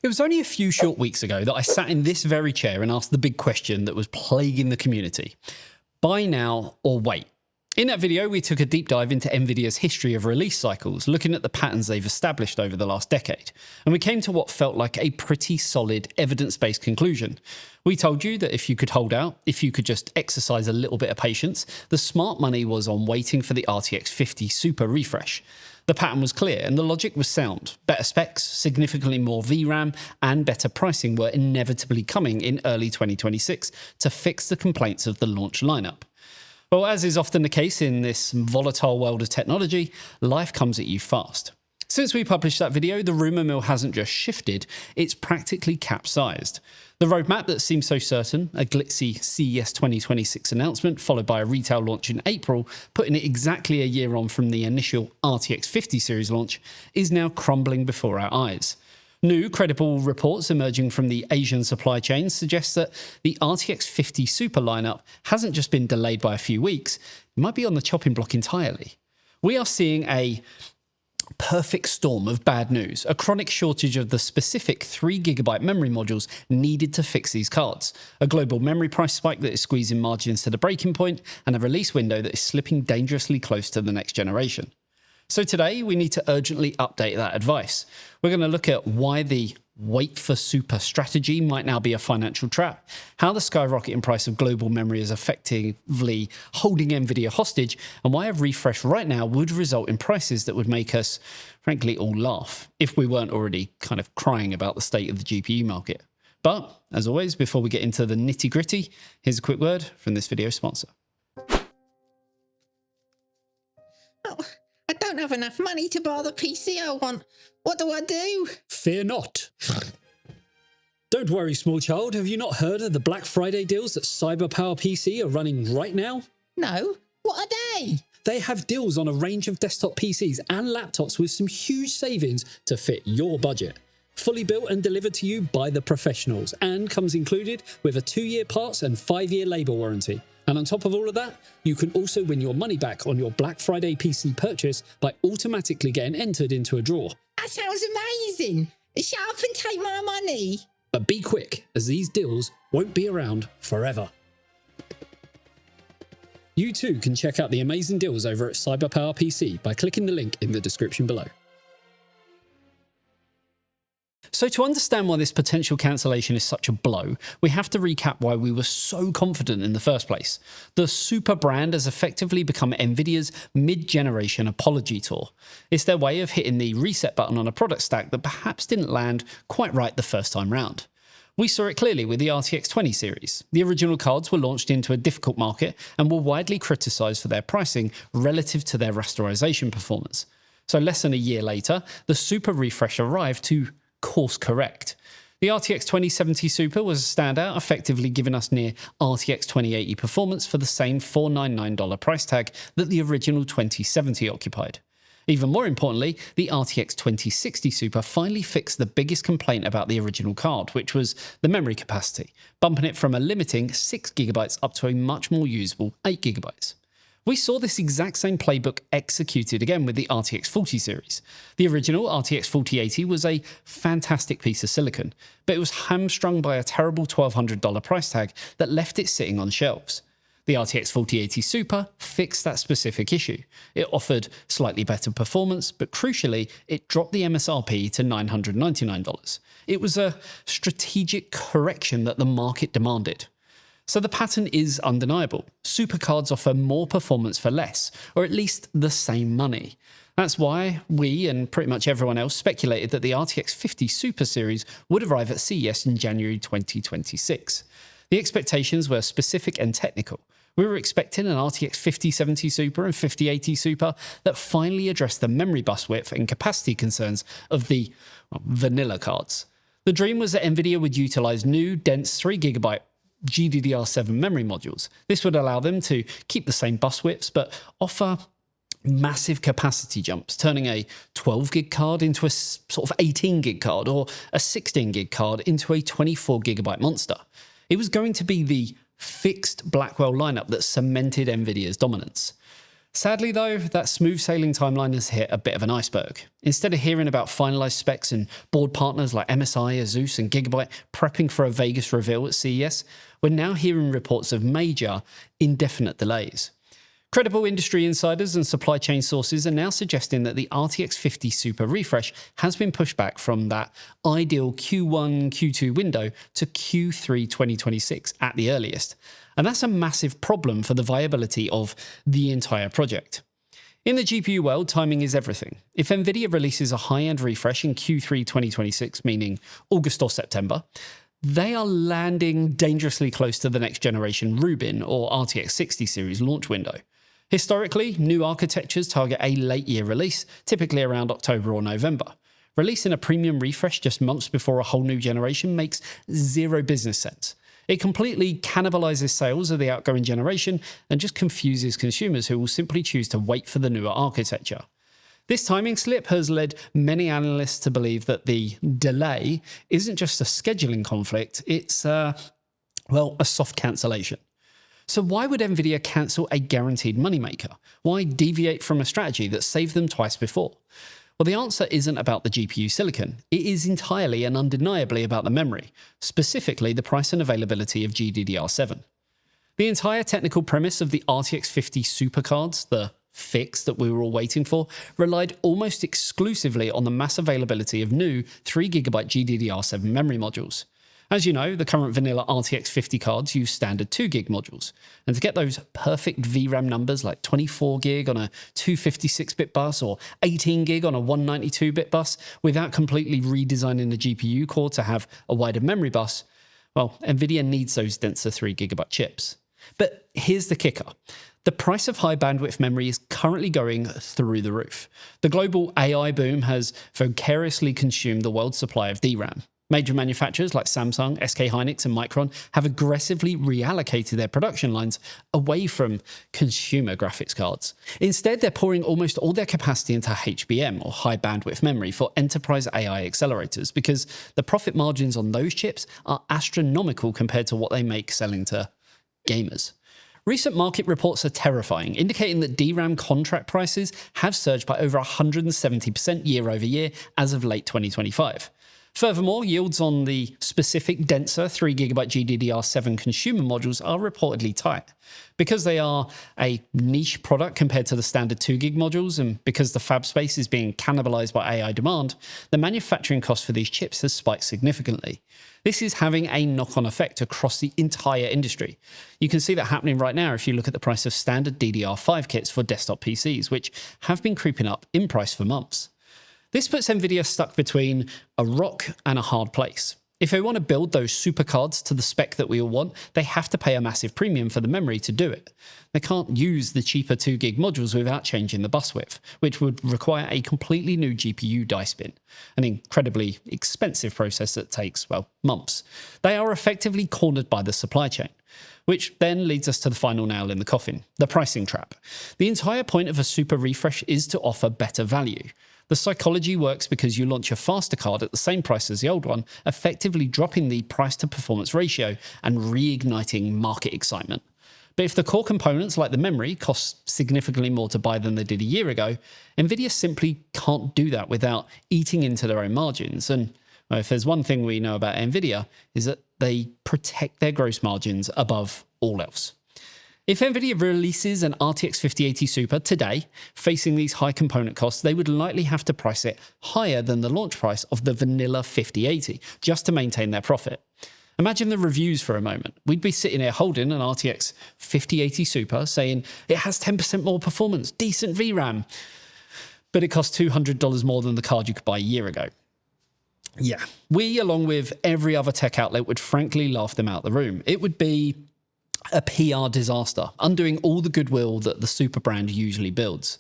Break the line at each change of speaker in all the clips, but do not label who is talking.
It was only a few short weeks ago that I sat in this very chair and asked the big question that was plaguing the community. Buy now or wait? In that video, we took a deep dive into Nvidia's history of release cycles, looking at the patterns they've established over the last decade. And we came to what felt like a pretty solid evidence-based conclusion. We told you that if you could hold out, if you could just exercise a little bit of patience, the smart money was on waiting for the RTX 50 Super refresh. The pattern was clear and the logic was sound. Better specs, significantly more VRAM, and better pricing were inevitably coming in early 2026 to fix the complaints of the launch lineup. Well, as is often the case in this volatile world of technology, life comes at you fast. Since we published that video, the rumour mill hasn't just shifted, it's practically capsized. The roadmap that seemed so certain, a glitzy CES 2026 announcement followed by a retail launch in April, putting it exactly a year on from the initial RTX 50 series launch, is now crumbling before our eyes. New, credible reports emerging from the Asian supply chain suggest that the RTX 50 Super lineup hasn't just been delayed by a few weeks, it might be on the chopping block entirely. We are seeing a perfect storm of bad news, a chronic shortage of the specific 3GB memory modules needed to fix these cards, a global memory price spike that is squeezing margins to the breaking point, and a release window that is slipping dangerously close to the next generation. So today, we need to urgently update that advice. We're going to look at why the wait for super strategy might now be a financial trap, how the skyrocketing price of global memory is effectively holding Nvidia hostage, and why a refresh right now would result in prices that would make us, frankly, all laugh, if we weren't already kind of crying about the state of the GPU market. But, as always, before we get into the nitty-gritty, here's a quick word from this video's sponsor.
I don't have enough money to buy the PC I want. What do I do?
Fear not. Don't worry, small child. Have you not heard of the Black Friday deals that CyberPower PC are running right now?
No. What are they?
They have deals on a range of desktop PCs and laptops with some huge savings to fit your budget. Fully built and delivered to you by the professionals, and comes included with a 2-year parts and 5-year labour warranty. And on top of all of that, you can also win your money back on your Black Friday PC purchase by automatically getting entered into a draw.
That sounds amazing. Shut up and take my money.
But be quick, as these deals won't be around forever. You too can check out the amazing deals over at CyberPower PC by clicking the link in the description below. So to understand why this potential cancellation is such a blow, we have to recap why we were so confident in the first place. The Super brand has effectively become Nvidia's mid-generation apology tour. It's their way of hitting the reset button on a product stack that perhaps didn't land quite right the first time round. We saw it clearly with the RTX 20 series. The original cards were launched into a difficult market and were widely criticised for their pricing relative to their rasterization performance. So less than a year later, the Super refresh arrived to course correct. The RTX 2070 Super was a standout, effectively giving us near RTX 2080 performance for the same $499 price tag that the original 2070 occupied. Even more importantly, the RTX 2060 Super finally fixed the biggest complaint about the original card, which was the memory capacity, bumping it from a limiting 6GB up to a much more usable 8GB. We saw this exact same playbook executed again with the RTX 40 series. The original RTX 4080 was a fantastic piece of silicon, but it was hamstrung by a terrible $1,200 price tag that left it sitting on shelves. The RTX 4080 Super fixed that specific issue. It offered slightly better performance, but crucially, it dropped the MSRP to $999. It was a strategic correction that the market demanded. So the pattern is undeniable. Supercards offer more performance for less, or at least the same money. That's why we, and pretty much everyone else, speculated that the RTX 50 Super series would arrive at CES in January 2026. The expectations were specific and technical. We were expecting an RTX 5070 Super and 5080 Super that finally addressed the memory bus width and capacity concerns of the vanilla cards. The dream was that Nvidia would utilize new, dense 3GB GDDR7 memory modules. This would allow them to keep the same bus widths, but offer massive capacity jumps, turning a 12GB card into a sort of 18GB card, or a 16GB card into a 24GB monster. It was going to be the fixed Blackwell lineup that cemented Nvidia's dominance. Sadly though, that smooth sailing timeline has hit a bit of an iceberg. Instead of hearing about finalised specs and board partners like MSI, Asus and Gigabyte prepping for a Vegas reveal at CES, we're now hearing reports of major, indefinite delays. Credible industry insiders and supply chain sources are now suggesting that the RTX 50 Super refresh has been pushed back from that ideal Q1, Q2 window to Q3 2026 at the earliest. And that's a massive problem for the viability of the entire project. In the GPU world, timing is everything. If Nvidia releases a high-end refresh in Q3 2026, meaning August or September, they are landing dangerously close to the next generation Rubin or RTX 60 series launch window. Historically, new architectures target a late-year release, typically around October or November. Releasing a premium refresh just months before a whole new generation makes zero business sense. It completely cannibalizes sales of the outgoing generation and just confuses consumers who will simply choose to wait for the newer architecture. This timing slip has led many analysts to believe that the delay isn't just a scheduling conflict, it's a soft cancellation. So why would Nvidia cancel a guaranteed moneymaker? Why deviate from a strategy that saved them twice before? Well, the answer isn't about the GPU silicon. It is entirely and undeniably about the memory, specifically the price and availability of GDDR7. The entire technical premise of the RTX 50 supercards, the fix that we were all waiting for, relied almost exclusively on the mass availability of new 3GB GDDR7 memory modules. As you know, the current vanilla RTX 50 cards use standard 2GB modules, and to get those perfect VRAM numbers like 24GB on a 256-bit bus or 18GB on a 192-bit bus without completely redesigning the GPU core to have a wider memory bus, well, Nvidia needs those denser 3GB chips. But here's the kicker. The price of high bandwidth memory is currently going through the roof. The global AI boom has vicariously consumed the world's supply of DRAM. Major manufacturers like Samsung, SK Hynix and Micron have aggressively reallocated their production lines away from consumer graphics cards. Instead, they're pouring almost all their capacity into HBM, or high bandwidth memory, for enterprise AI accelerators because the profit margins on those chips are astronomical compared to what they make selling to gamers. Recent market reports are terrifying, indicating that DRAM contract prices have surged by over 170% year over year as of late 2025. Furthermore, yields on the specific denser 3GB GDDR7 consumer modules are reportedly tight. Because they are a niche product compared to the standard 2GB modules, and because the fab space is being cannibalized by AI demand, the manufacturing cost for these chips has spiked significantly. This is having a knock-on effect across the entire industry. You can see that happening right now if you look at the price of standard DDR5 kits for desktop PCs, which have been creeping up in price for months. This puts Nvidia stuck between a rock and a hard place. If they want to build those supercards to the spec that we all want, they have to pay a massive premium for the memory to do it. They can't use the cheaper 2GB modules without changing the bus width, which would require a completely new GPU die spin, an incredibly expensive process that takes, months. They are effectively cornered by the supply chain. Which then leads us to the final nail in the coffin, the pricing trap. The entire point of a super refresh is to offer better value. The psychology works because you launch a faster card at the same price as the old one, effectively dropping the price-to-performance ratio and reigniting market excitement. But if the core components, like the memory, cost significantly more to buy than they did a year ago, Nvidia simply can't do that without eating into their own margins. And if there's one thing we know about Nvidia, is that they protect their gross margins above all else. If Nvidia releases an RTX 5080 Super today, facing these high component costs, they would likely have to price it higher than the launch price of the vanilla 5080, just to maintain their profit. Imagine the reviews for a moment. We'd be sitting here holding an RTX 5080 Super saying it has 10% more performance, decent VRAM, but it costs $200 more than the card you could buy a year ago. Yeah, we, along with every other tech outlet, would frankly laugh them out the room. It would be a PR disaster, undoing all the goodwill that the super brand usually builds.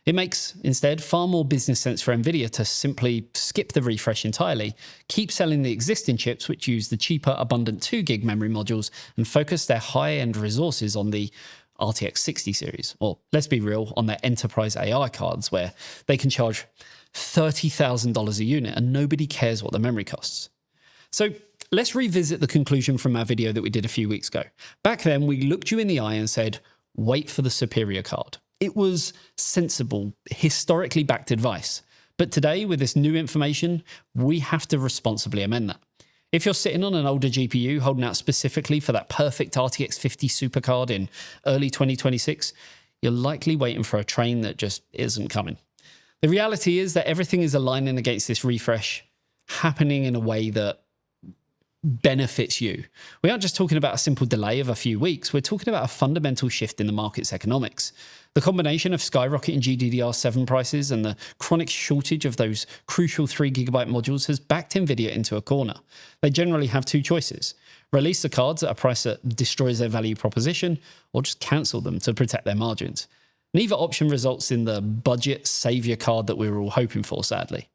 It makes, instead, far more business sense for Nvidia to simply skip the refresh entirely, keep selling the existing chips which use the cheaper, abundant 2GB memory modules, and focus their high-end resources on the RTX 60 series, or let's be real, on their enterprise AI cards where they can charge $30,000 a unit and nobody cares what the memory costs. So let's revisit the conclusion from our video that we did a few weeks ago. Back then, we looked you in the eye and said, wait for the superior card. It was sensible, historically backed advice. But today, with this new information, we have to responsibly amend that. If you're sitting on an older GPU holding out specifically for that perfect RTX 50 supercard in early 2026, you're likely waiting for a train that just isn't coming. The reality is that everything is aligning against this refresh, happening in a way that benefits you. We aren't just talking about a simple delay of a few weeks, we're talking about a fundamental shift in the market's economics. The combination of skyrocketing GDDR7 prices and the chronic shortage of those crucial 3GB modules has backed Nvidia into a corner. They generally have two choices: release the cards at a price that destroys their value proposition, or just cancel them to protect their margins. Neither option results in the budget savior card that we were all hoping for, sadly.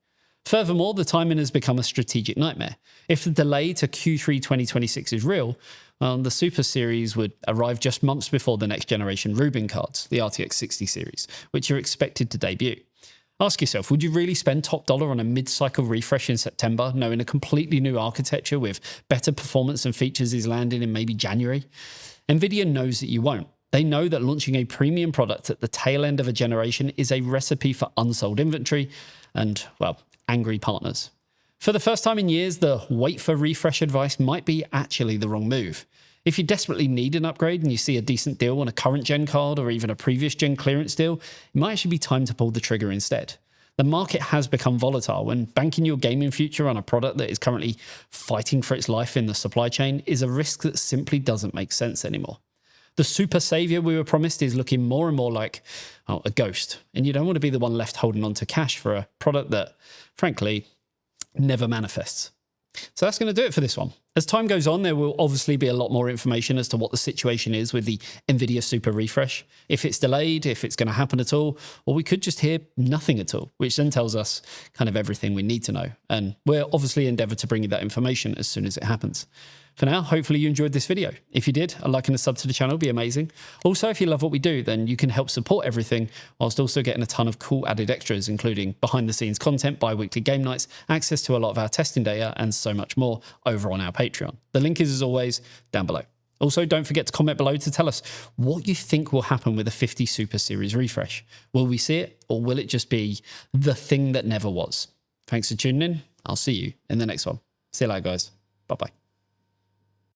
Furthermore, the timing has become a strategic nightmare. If the delay to Q3 2026 is real, the Super Series would arrive just months before the next generation Rubin cards, the RTX 60 series, which are expected to debut. Ask yourself, would you really spend top dollar on a mid-cycle refresh in September, knowing a completely new architecture with better performance and features is landing in maybe January? Nvidia knows that you won't. They know that launching a premium product at the tail end of a generation is a recipe for unsold inventory and, well, angry partners. For the first time in years, the wait for refresh advice might be actually the wrong move. If you desperately need an upgrade and you see a decent deal on a current gen card or even a previous gen clearance deal, it might actually be time to pull the trigger instead. The market has become volatile, and banking your gaming future on a product that is currently fighting for its life in the supply chain is a risk that simply doesn't make sense anymore. The super savior we were promised is looking more and more like a ghost, and you don't want to be the one left holding on to cash for a product that, frankly, never manifests. So that's going to do it for this one. As time goes on, there will obviously be a lot more information as to what the situation is with the Nvidia Super refresh, if it's delayed, if it's going to happen at all, or we could just hear nothing at all, which then tells us kind of everything we need to know. And we'll obviously endeavor to bring you that information as soon as it happens. For now, hopefully you enjoyed this video. If you did, a like and a sub to the channel would be amazing. Also, if you love what we do, then you can help support everything whilst also getting a ton of cool added extras, including behind the scenes content, bi-weekly game nights, access to a lot of our testing data, and so much more over on our Patreon. The link is, as always, down below. Also, don't forget to comment below to tell us what you think will happen with the 50 Super Series refresh. Will we see it, or will it just be the thing that never was? Thanks for tuning in. I'll see you in the next one. See you later, guys. Bye-bye.